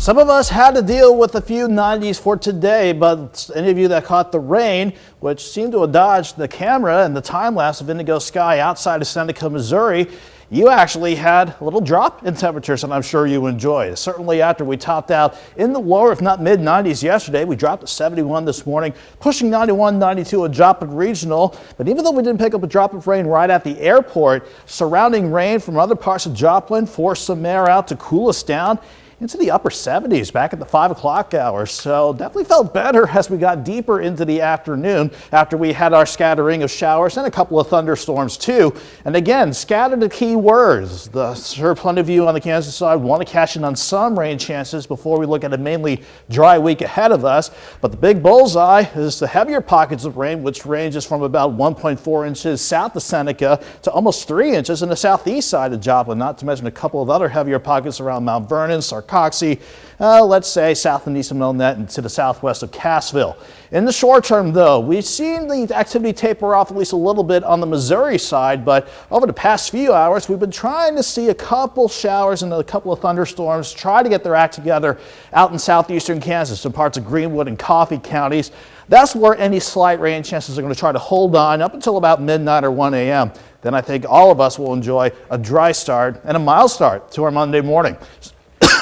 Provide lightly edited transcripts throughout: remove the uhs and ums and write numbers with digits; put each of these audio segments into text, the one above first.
Some of us had to deal with a few 90s for today, but any of you that caught the rain, which seemed to have dodged the camera and the time lapse of indigo sky outside of Seneca, Missouri, you actually had a little drop in temperatures, and I'm sure you enjoyed. Certainly after we topped out in the lower, if not mid 90s yesterday, we dropped to 71 this morning, pushing 91, 92 at Joplin Regional. But even though we didn't pick up a drop of rain right at the airport, surrounding rain from other parts of Joplin forced some air out to cool us down into the upper 70s back at the 5 o'clock hour. So definitely felt better as we got deeper into the afternoon after we had our scattering of showers and a couple of thunderstorms too. And again, scattered the key words. Sure, plenty of you on the Kansas side want to cash in on some rain chances before we look at a mainly dry week ahead of us. But the big bullseye is the heavier pockets of rain, which ranges from about 1.4 inches south of Seneca to almost 3 inches in the southeast side of Joplin, not to mention a couple of other heavier pockets around Mount Vernon, Sarcoxy, let's say south of East Milnet and to the southwest of Cassville. In the short term, though, we've seen the activity taper off at least a little bit on the Missouri side, but over the past few hours, we've been trying to see a couple showers and a couple of thunderstorms try to get their act together out in southeastern Kansas and parts of Greenwood and Coffee counties. That's where any slight rain chances are going to try to hold on up until about midnight or 1 a.m. Then I think all of us will enjoy a dry start and a mild start to our Monday morning.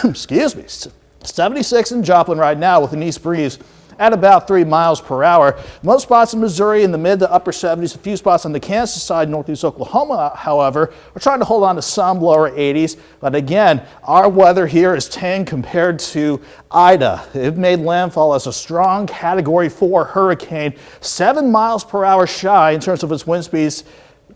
Excuse me, 76 in Joplin right now with an east breeze at about 3 miles per hour. Most spots in Missouri in the mid to upper 70s. A few spots on the Kansas side, northeast Oklahoma, however, are trying to hold on to some lower 80s. But again, our weather here is tame compared to Ida. It made landfall as a strong Category 4 hurricane, 7 miles per hour shy in terms of its wind speeds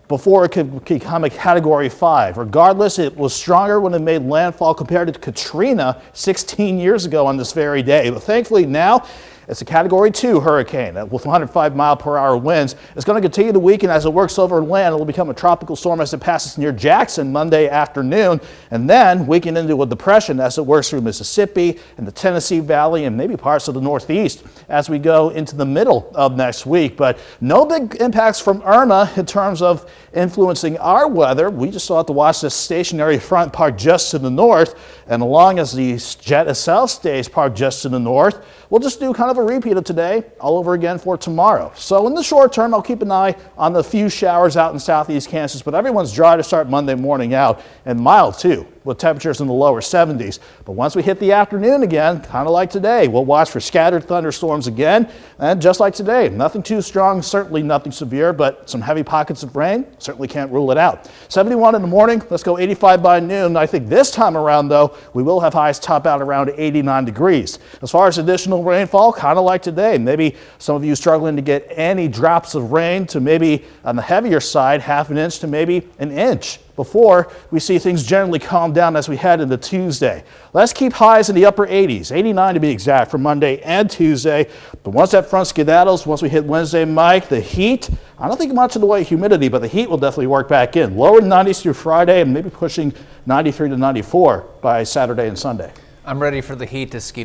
before it could become a Category 5. Regardless, it was stronger when it made landfall compared to Katrina 16 years ago on this very day. But thankfully now, it's a Category 2 hurricane with 105 mile per hour winds. It's going to continue to weaken as it works over land. It will become a tropical storm as it passes near Jackson Monday afternoon, and then weaken into a depression as it works through Mississippi and the Tennessee Valley and maybe parts of the Northeast as we go into the middle of next week. But no big impacts from Irma in terms of influencing our weather. We just saw it to watch this stationary front parked just to the north, and along as the jet itself stays parked just to the north, we'll just do kind of a repeat of today all over again for tomorrow. So in the short term, I'll keep an eye on the few showers out in southeast Kansas, but everyone's dry to start Monday morning out, and mild too, with temperatures in the lower 70s. But once we hit the afternoon again, kind of like today, we'll watch for scattered thunderstorms again. And just like today, nothing too strong, certainly nothing severe, but some heavy pockets of rain, certainly can't rule it out. 71 in the morning, let's go 85 by noon. I think this time around, though, we will have highs top out around 89 degrees. As far as additional rainfall, kind of like today, maybe some of you struggling to get any drops of rain to maybe on the heavier side, half an inch to maybe an inch, before we see things generally calm down as we head into Tuesday. Let's keep highs in the upper 80s, 89 to be exact, for Monday and Tuesday. But once that front skedaddles, once we hit Wednesday, Mike, the heat, I don't think much in the way of humidity, but the heat will definitely work back in. Lower 90s through Friday and maybe pushing 93 to 94 by Saturday and Sunday. I'm ready for the heat to ski